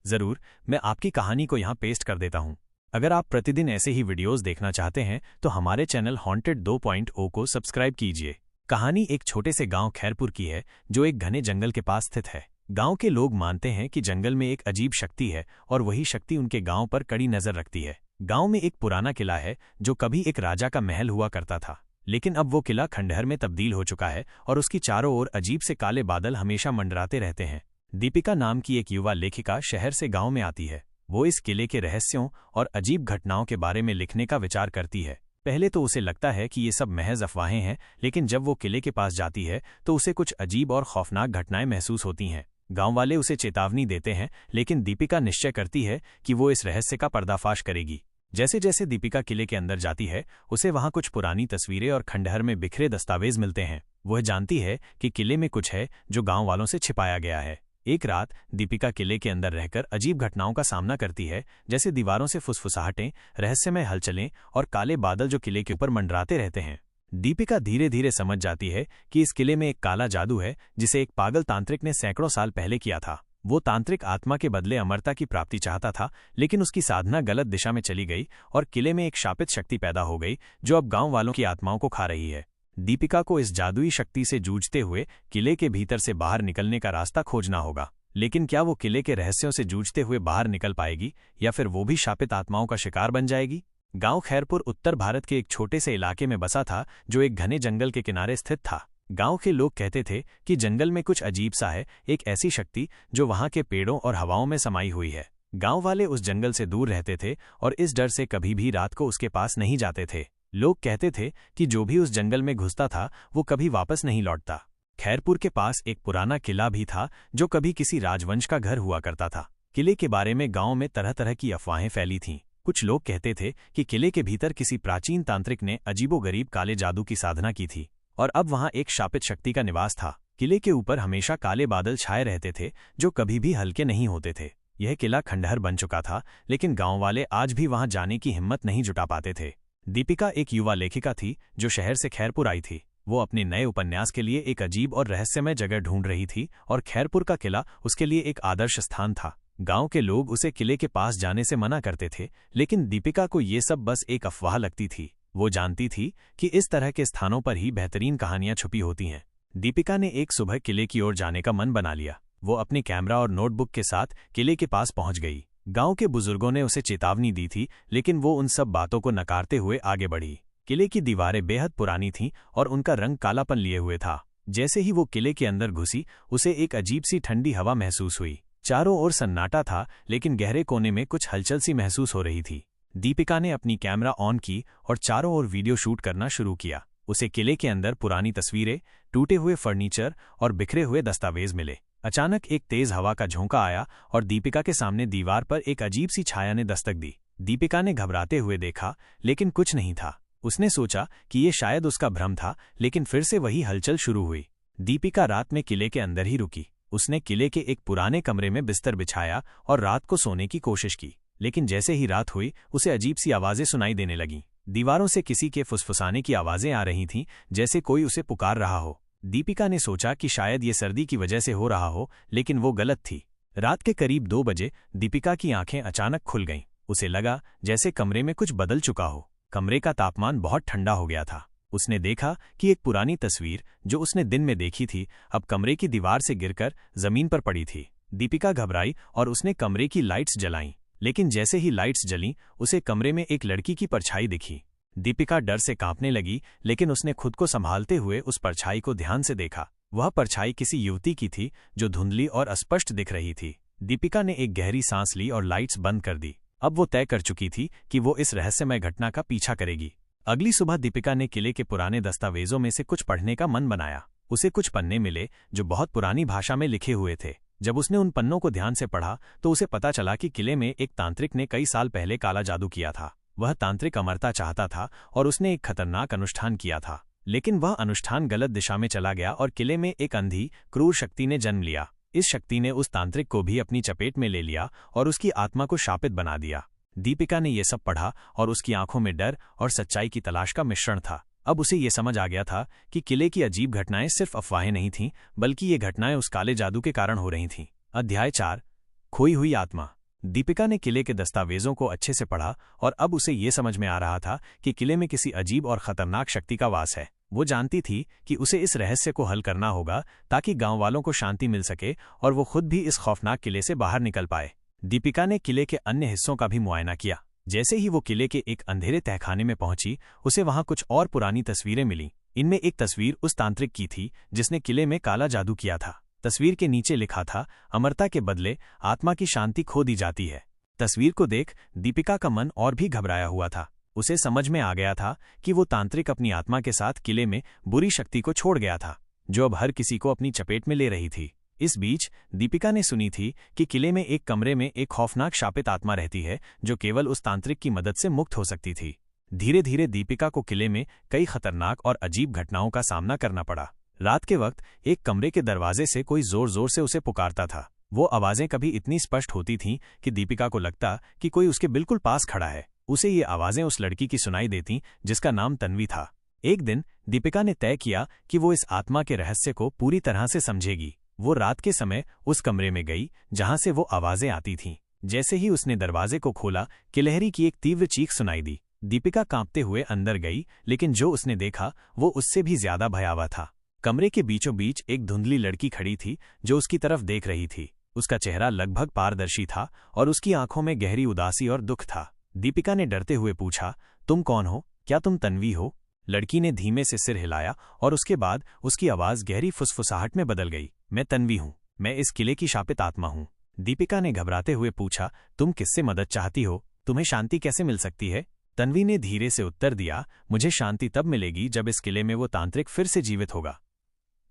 जरूर, मैं आपकी कहानी को यहाँ पेस्ट कर देता हूँ। अगर आप प्रतिदिन ऐसे ही वीडियोस देखना चाहते हैं तो हमारे चैनल हॉन्टेड 2.0 को सब्सक्राइब कीजिए। कहानी एक छोटे से गांव खैरपुर की है जो एक घने जंगल के पास स्थित है। गांव के लोग मानते हैं कि जंगल में एक अजीब शक्ति है और वही शक्ति उनके गांव पर कड़ी नजर रखती है। गांव में एक पुराना किला है जो कभी एक राजा का महल हुआ करता था, लेकिन अब वो किला खंडहर में तब्दील हो चुका है और उसकी चारों ओर अजीब से काले बादल हमेशा मंडराते रहते हैं। दीपिका नाम की एक युवा लेखिका शहर से गांव में आती है। वो इस किले के रहस्यों और अजीब घटनाओं के बारे में लिखने का विचार करती है। पहले तो उसे लगता है कि ये सब महज अफवाहें हैं, लेकिन जब वो किले के पास जाती है तो उसे कुछ अजीब और खौफनाक घटनाएं महसूस होती हैं। गांव वाले उसे चेतावनी देते हैं, लेकिन दीपिका निश्चय करती है कि वो इस रहस्य का पर्दाफाश करेगी। जैसे जैसे दीपिका किले के अंदर जाती है, उसे वहां कुछ पुरानी तस्वीरें और खंडहर में बिखरे दस्तावेज मिलते हैं। वह जानती है कि किले में कुछ है जो गांव वालों से छिपाया गया है। एक रात दीपिका किले के अंदर रहकर अजीब घटनाओं का सामना करती है, जैसे दीवारों से फुसफुसाहटें, रहस्यमय हलचलें और काले बादल जो किले के ऊपर मंडराते रहते हैं। दीपिका धीरे धीरे समझ जाती है कि इस किले में एक काला जादू है जिसे एक पागल तांत्रिक ने सैकड़ों साल पहले किया था। वो तांत्रिक आत्मा के बदले अमरता की प्राप्ति चाहता था, लेकिन उसकी साधना गलत दिशा में चली गई और किले में एक शापित शक्ति पैदा हो गई जो अब गांव वालों की आत्माओं को खा रही है। दीपिका को इस जादुई शक्ति से जूझते हुए किले के भीतर से बाहर निकलने का रास्ता खोजना होगा। लेकिन क्या वो किले के रहस्यों से जूझते हुए बाहर निकल पाएगी या फिर वो भी शापित आत्माओं का शिकार बन जाएगी? गांव खैरपुर उत्तर भारत के एक छोटे से इलाके में बसा था जो एक घने जंगल के किनारे स्थित था। गांव के लोग कहते थे कि जंगल में कुछ अजीब सा है, एक ऐसी शक्ति जो वहां के पेड़ों और हवाओं में समाई हुई है। गांव वाले उस जंगल से दूर रहते थे और इस डर से कभी भी रात को उसके पास नहीं जाते थे। लोग कहते थे कि जो भी उस जंगल में घुसता था वो कभी वापस नहीं लौटता। खैरपुर के पास एक पुराना किला भी था जो कभी किसी राजवंश का घर हुआ करता था। किले के बारे में गांव में तरह तरह की अफवाहें फैली थीं। कुछ लोग कहते थे कि किले के भीतर किसी प्राचीन तांत्रिक ने अजीबोगरीब काले जादू की साधना की थी और अब वहां एक शापित शक्ति का निवास था। किले के ऊपर हमेशा काले बादल छाए रहते थे जो कभी भी हल्के नहीं होते थे। यह किला खंडहर बन चुका था, लेकिन गांव वाले आज भी वहां जाने की हिम्मत नहीं जुटा पाते थे। दीपिका एक युवा लेखिका थी जो शहर से खैरपुर आई थी। वो अपने नए उपन्यास के लिए एक अजीब और रहस्यमय जगह ढूंढ रही थी और खैरपुर का किला उसके लिए एक आदर्श स्थान था। गांव के लोग उसे किले के पास जाने से मना करते थे, लेकिन दीपिका को ये सब बस एक अफवाह लगती थी। वो जानती थी कि इस तरह के स्थानों पर ही बेहतरीन कहानियां छुपी होती हैं। दीपिका ने एक सुबह किले की ओर जाने का मन बना लिया। वो अपने कैमरा और नोटबुक के साथ किले के पास पहुंच गई। गांव के बुजुर्गों ने उसे चेतावनी दी थी, लेकिन वो उन सब बातों को नकारते हुए आगे बढ़ी। किले की दीवारें बेहद पुरानी थीं और उनका रंग कालापन लिए हुए था। जैसे ही वो किले के अंदर घुसी, उसे एक अजीब सी ठंडी हवा महसूस हुई। चारों ओर सन्नाटा था, लेकिन गहरे कोने में कुछ हलचल सी महसूस हो रही थी। दीपिका ने अपनी कैमरा ऑन की और चारों ओर वीडियो शूट करना शुरू किया। उसे किले के अंदर पुरानी तस्वीरें, टूटे हुए फर्नीचर और बिखरे हुए दस्तावेज मिले। अचानक एक तेज हवा का झोंका आया और दीपिका के सामने दीवार पर एक अजीब सी छाया ने दस्तक दी। दीपिका ने घबराते हुए देखा, लेकिन कुछ नहीं था। उसने सोचा कि ये शायद उसका भ्रम था, लेकिन फिर से वही हलचल शुरू हुई। दीपिका रात में किले के अंदर ही रुकी। उसने किले के एक पुराने कमरे में बिस्तर बिछाया और रात को सोने की कोशिश की, लेकिन जैसे ही रात हुई उसे अजीब सी आवाजें सुनाई देने लगीं। दीवारों से किसी के फुसफुसाने की आवाजें आ रही थीं, जैसे कोई उसे पुकार रहा हो। दीपिका ने सोचा कि शायद ये सर्दी की वजह से हो रहा हो, लेकिन वो गलत थी। रात के करीब 2 बजे दीपिका की आंखें अचानक खुल गईं। उसे लगा जैसे कमरे में कुछ बदल चुका हो। कमरे का तापमान बहुत ठंडा हो गया था। उसने देखा कि एक पुरानी तस्वीर जो उसने दिन में देखी थी अब कमरे की दीवार से गिरकर जमीन पर पड़ी थी। दीपिका घबराई और उसने कमरे की लाइट्स जलाईं, लेकिन जैसे ही लाइट्स जलीं उसे कमरे में एक लड़की की परछाई दिखी। दीपिका डर से कांपने लगी, लेकिन उसने खुद को संभालते हुए उस परछाई को ध्यान से देखा। वह परछाई किसी युवती की थी जो धुंधली और अस्पष्ट दिख रही थी। दीपिका ने एक गहरी सांस ली और लाइट्स बंद कर दी। अब वो तय कर चुकी थी कि वो इस रहस्यमय घटना का पीछा करेगी। अगली सुबह दीपिका ने किले के पुराने दस्तावेजों में से कुछ पढ़ने का मन बनाया। उसे कुछ पन्ने मिले जो बहुत पुरानी भाषा में लिखे हुए थे। जब उसने उन पन्नों को ध्यान से पढ़ा तो उसे पता चला कि किले में एक तांत्रिक ने कई साल पहले काला जादू किया था। वह तांत्रिक अमरता चाहता था और उसने एक खतरनाक अनुष्ठान किया था, लेकिन वह अनुष्ठान गलत दिशा में चला गया और किले में एक अंधी, क्रूर शक्ति ने जन्म लिया। इस शक्ति ने उस तांत्रिक को भी अपनी चपेट में ले लिया और उसकी आत्मा को शापित बना दिया। दीपिका ने यह सब पढ़ा और उसकी आंखों में डर और सच्चाई की तलाश का मिश्रण था। अब उसे ये समझ आ गया था कि किले की अजीब घटनाएं सिर्फ अफवाहें नहीं थीं, बल्कि ये घटनाएं उस काले जादू के कारण हो रही थीं। अध्याय 4 खोई हुई आत्मा। दीपिका ने किले के दस्तावेजों को अच्छे से पढ़ा और अब उसे ये समझ में आ रहा था कि किले में किसी अजीब और खतरनाक शक्ति का वास है। वो जानती थी कि उसे इस रहस्य को हल करना होगा ताकि गांव वालों को शांति मिल सके और वो खुद भी इस खौफनाक किले से बाहर निकल पाए। दीपिका ने किले के अन्य हिस्सों का भी मुआयना किया। जैसे ही वो किले के एक अंधेरे तहखाने में पहुंची, उसे वहां कुछ और पुरानी तस्वीरें मिलीं। इनमें एक तस्वीर उस तांत्रिक की थी जिसने किले में काला जादू किया था। तस्वीर के नीचे लिखा था, अमरता के बदले आत्मा की शांति खो दी जाती है। तस्वीर को देख दीपिका का मन और भी घबराया हुआ था। उसे समझ में आ गया था कि वो तांत्रिक अपनी आत्मा के साथ किले में बुरी शक्ति को छोड़ गया था, जो अब हर किसी को अपनी चपेट में ले रही थी। इस बीच दीपिका ने सुनी थी कि किले में एक कमरे में एक खौफनाक शापित आत्मा रहती है जो केवल उस तांत्रिक की मदद से मुक्त हो सकती थी। धीरे धीरे दीपिका को किले में कई खतरनाक और अजीब घटनाओं का सामना करना पड़ा। रात के वक्त एक कमरे के दरवाजे से कोई जोर जोर से उसे पुकारता था। वो आवाजें कभी इतनी स्पष्ट होती थीं कि दीपिका को लगता कि कोई उसके बिल्कुल पास खड़ा है। उसे ये आवाजें उस लड़की की सुनाई देतीं जिसका नाम तन्वी था। एक दिन दीपिका ने तय किया कि वो इस आत्मा के रहस्य को पूरी तरह से समझेगी। वो रात के समय उस कमरे में गई जहां से वो आवाजें आती थीं। जैसे ही उसने दरवाजे को खोला, गिलहरी की एक तीव्र चीख सुनाई दी। दीपिका कांपते हुए अंदर गई, लेकिन जो उसने देखा वो उससे भी ज्यादा भयावह था। कमरे के बीचों बीच एक धुंधली लड़की खड़ी थी जो उसकी तरफ देख रही थी। उसका चेहरा लगभग पारदर्शी था और उसकी आंखों में गहरी उदासी और दुख था। दीपिका ने डरते हुए पूछा, तुम कौन हो? क्या तुम तन्वी हो? लड़की ने धीमे से सिर हिलाया और उसके बाद उसकी आवाज गहरी फुसफुसाहट में बदल गई। मैं तन्वी हूँ। मैं इस किले की शापित आत्मा हूँ। दीपिका ने घबराते हुए पूछा, तुम किससे मदद चाहती हो? तुम्हें शांति कैसे मिल सकती है? तन्वी ने धीरे से उत्तर दिया, मुझे शांति तब मिलेगी जब इस किले में वो तांत्रिक फिर से जीवित होगा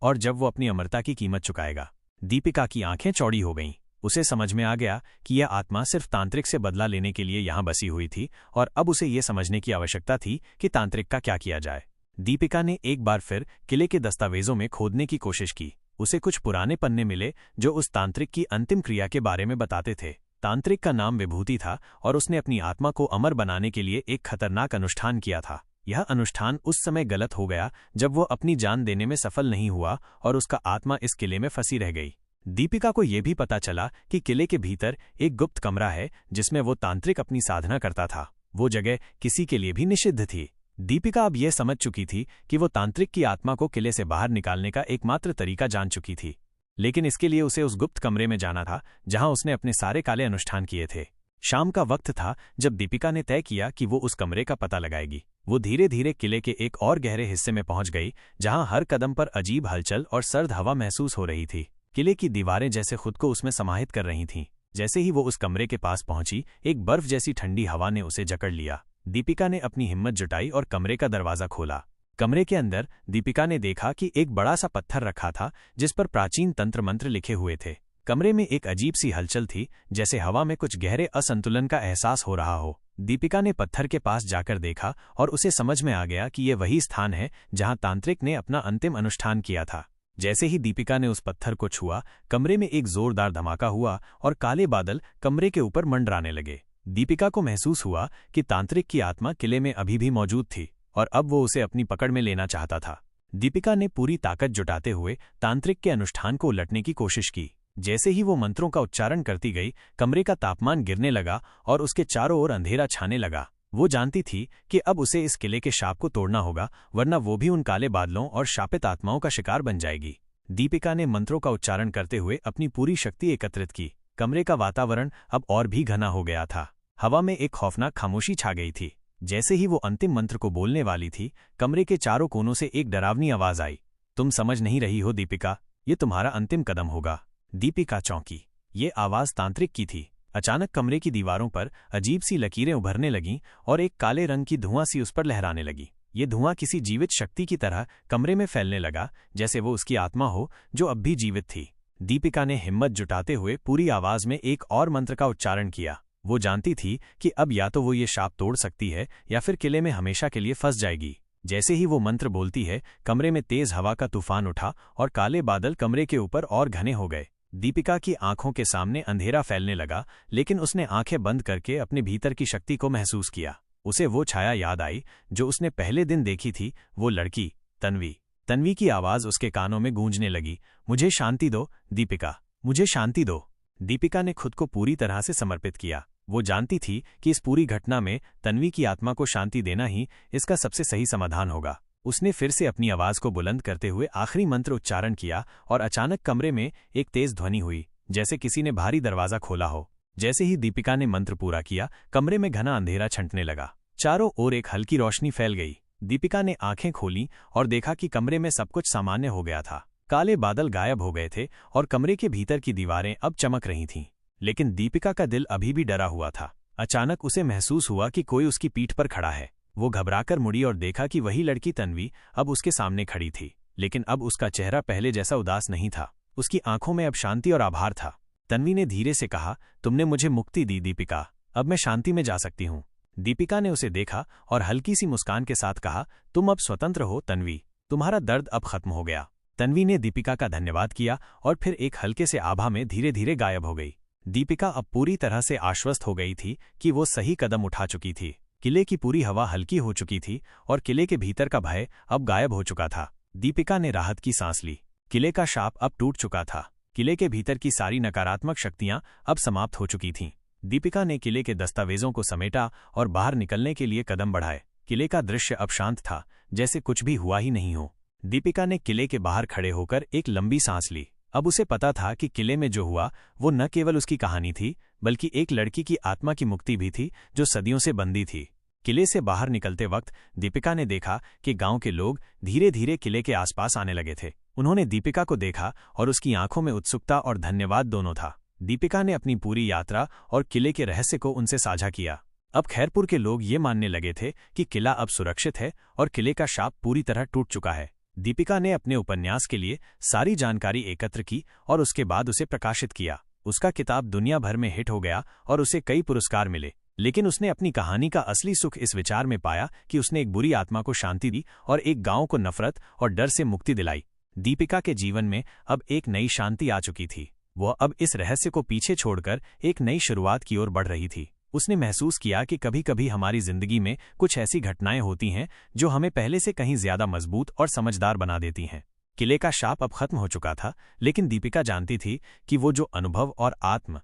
और जब वो अपनी अमरता की कीमत चुकाएगा। दीपिका की आंखें चौड़ी हो गईं। उसे समझ में आ गया कि यह आत्मा सिर्फ तांत्रिक से बदला लेने के लिए यहां बसी हुई थी और अब उसे यह समझने की आवश्यकता थी कि तांत्रिक का क्या किया जाए। दीपिका ने एक बार फिर किले के दस्तावेजों में खोदने की कोशिश की। उसे कुछ पुराने पन्ने मिले जो उस तांत्रिक की अंतिम क्रिया के बारे में बताते थे। तांत्रिक का नाम विभूति था और उसने अपनी आत्मा को अमर बनाने के लिए एक खतरनाक अनुष्ठान किया था। यह अनुष्ठान उस समय गलत हो गया जब वो अपनी जान देने में सफल नहीं हुआ और उसका आत्मा इस किले में फंसी रह गई। दीपिका को यह भी पता चला कि किले के भीतर एक गुप्त कमरा है जिसमें वो तांत्रिक अपनी साधना करता था। वो जगह किसी के लिए भी निषिद्ध थी। दीपिका अब यह समझ चुकी थी कि वो तांत्रिक की आत्मा को किले से बाहर निकालने का एकमात्र तरीका जान चुकी थी, लेकिन इसके लिए उसे उस गुप्त कमरे में जाना था जहां उसने अपने सारे काले अनुष्ठान किए थे। शाम का वक्त था जब दीपिका ने तय किया कि वो उस कमरे का पता लगाएगी। वो धीरे धीरे किले के एक और गहरे हिस्से में पहुंच गई जहां हर कदम पर अजीब हलचल और सर्द हवा महसूस हो रही थी। किले की दीवारें जैसे खुद को उसमें समाहित कर रही थीं। जैसे ही वो उस कमरे के पास पहुंची, एक बर्फ जैसी ठंडी हवा ने उसे जकड़ लिया। दीपिका ने अपनी हिम्मत जुटाई और कमरे का दरवाजा खोला। कमरे के अंदर दीपिका ने देखा कि एक बड़ा सा पत्थर रखा था जिस पर प्राचीन तंत्र मंत्र लिखे हुए थे। कमरे में एक अजीब सी हलचल थी, जैसे हवा में कुछ गहरे असंतुलन का एहसास हो रहा हो। दीपिका ने पत्थर के पास जाकर देखा और उसे समझ में आ गया कि यह वही स्थान है जहां तांत्रिक ने अपना अंतिम अनुष्ठान किया था। जैसे ही दीपिका ने उस पत्थर को छुआ, कमरे में एक जोरदार धमाका हुआ और काले बादल कमरे के ऊपर मंडराने लगे। दीपिका को महसूस हुआ कि तांत्रिक की आत्मा किले में अभी भी मौजूद थी और अब वो उसे अपनी पकड़ में लेना चाहता था। दीपिका ने पूरी ताकत जुटाते हुए तांत्रिक के अनुष्ठान को उलटने की कोशिश की। जैसे ही वो मंत्रों का उच्चारण करती गई, कमरे का तापमान गिरने लगा और उसके चारों ओर अंधेरा छाने लगा। वो जानती थी कि अब उसे इस किले के शाप को तोड़ना होगा, वरना वो भी उन काले बादलों और शापित आत्माओं का शिकार बन जाएगी। दीपिका ने मंत्रों का उच्चारण करते हुए अपनी पूरी शक्ति एकत्रित की। कमरे का वातावरण अब और भी घना हो गया था। हवा में एक खौफनाक खामोशी छा गई थी। जैसे ही वो अंतिम मंत्र को बोलने वाली थी, कमरे के चारों कोनों से एक डरावनी आवाज आई, तुम समझ नहीं रही हो दीपिका, ये तुम्हारा अंतिम कदम होगा। दीपिका चौंकी। ये आवाज तांत्रिक की थी। अचानक कमरे की दीवारों पर अजीब सी लकीरें उभरने लगीं और एक काले रंग की धुआं सी उस पर लहराने लगी। ये धुआं किसी जीवित शक्ति की तरह कमरे में फैलने लगा, जैसे वो उसकी आत्मा हो जो अब भी जीवित थी। दीपिका ने हिम्मत जुटाते हुए पूरी आवाज में एक और मंत्र का उच्चारण किया। वो जानती थी कि अब या तो वो ये शाप तोड़ सकती है या फिर किले में हमेशा के लिए फंस जाएगी। जैसे ही वो मंत्र बोलती है, कमरे में तेज हवा का तूफान उठा और काले बादल कमरे के ऊपर और घने हो गए। दीपिका की आंखों के सामने अंधेरा फैलने लगा, लेकिन उसने आंखें बंद करके अपने भीतर की शक्ति को महसूस किया। उसे वो छाया याद आई जो उसने पहले दिन देखी थी, वो लड़की तन्वी। तन्वी की आवाज उसके कानों में गूंजने लगी, मुझे शांति दो दीपिका, मुझे शांति दो। दीपिका ने खुद को पूरी तरह से समर्पित किया। वो जानती थी कि इस पूरी घटना में तन्वी की आत्मा को शांति देना ही इसका सबसे सही समाधान होगा। उसने फिर से अपनी आवाज को बुलंद करते हुए आखिरी मंत्र उच्चारण किया और अचानक कमरे में एक तेज ध्वनि हुई, जैसे किसी ने भारी दरवाजा खोला हो। जैसे ही दीपिका ने मंत्र पूरा किया, कमरे में घना अंधेरा छंटने लगा। चारों ओर एक हल्की रोशनी फैल गई। दीपिका ने आंखें खोलीं और देखा कि कमरे में सब कुछ सामान्य हो गया था। काले बादल गायब हो गए थे और कमरे के भीतर की दीवारें अब चमक रही थीं। लेकिन दीपिका का दिल अभी भी डरा हुआ था। अचानक उसे महसूस हुआ कि कोई उसकी पीठ पर खड़ा है। वो घबराकर मुड़ी और देखा कि वही लड़की तन्वी अब उसके सामने खड़ी थी। लेकिन अब उसका चेहरा पहले जैसा उदास नहीं था। उसकी आंखों में अब शांति और आभार था। तन्वी ने धीरे से कहा, तुमने मुझे मुक्ति दी दीपिका, अब मैं शांति में जा सकती हूँ। दीपिका ने उसे देखा और हल्की सी मुस्कान के साथ कहा, तुम अब स्वतंत्र हो तन्वी, तुम्हारा दर्द अब खत्म हो गया। तन्वी ने दीपिका का धन्यवाद किया और फिर एक हल्के से आभा में धीरे धीरे गायब हो गई। दीपिका अब पूरी तरह से आश्वस्त हो गई थी कि वो सही कदम उठा चुकी थी। किले की पूरी हवा हल्की हो चुकी थी और किले के भीतर का भय अब गायब हो चुका था। दीपिका ने राहत की सांस ली। किले का शाप अब टूट चुका था। किले के भीतर की सारी नकारात्मक शक्तियां अब समाप्त हो चुकी थीं। दीपिका ने किले के दस्तावेजों को समेटा और बाहर निकलने के लिए कदम बढ़ाए। किले का दृश्य अब शांत था, जैसे कुछ भी हुआ ही नहीं हो। दीपिका ने किले के बाहर खड़े होकर एक लंबी सांस ली। अब उसे पता था कि किले में जो हुआ वो न केवल उसकी कहानी थी, बल्कि एक लड़की की आत्मा की मुक्ति भी थी जो सदियों से बंदी थी। किले से बाहर निकलते वक्त दीपिका ने देखा कि गांव के लोग धीरे धीरे किले के आसपास आने लगे थे। उन्होंने दीपिका को देखा और उसकी आंखों में उत्सुकता और धन्यवाद दोनों था। दीपिका ने अपनी पूरी यात्रा और किले के रहस्य को उनसे साझा किया। अब खैरपुर के लोग ये मानने लगे थे कि किला अब सुरक्षित है और किले का शाप पूरी तरह टूट चुका है। दीपिका ने अपने उपन्यास के लिए सारी जानकारी एकत्र की और उसके बाद उसे प्रकाशित किया। उसका किताब दुनिया भर में हिट हो गया और उसे कई पुरस्कार मिले। लेकिन उसने अपनी कहानी का असली सुख इस विचार में पाया कि उसने एक बुरी आत्मा को शांति दी और एक गांव को नफरत और डर से मुक्ति दिलाई। दीपिका के जीवन में अब एक नई शांति आ चुकी थी। वह अब इस रहस्य को पीछे छोड़कर एक नई शुरुआत की ओर बढ़ रही थी। उसने महसूस किया कि कभी कभी हमारी जिंदगी में कुछ ऐसी घटनाएं होती हैं जो हमें पहले से कहीं ज्यादा मजबूत और समझदार बना देती हैं। किले का शाप अब खत्म हो चुका था, लेकिन दीपिका जानती थी कि वो जो अनुभव और आत्म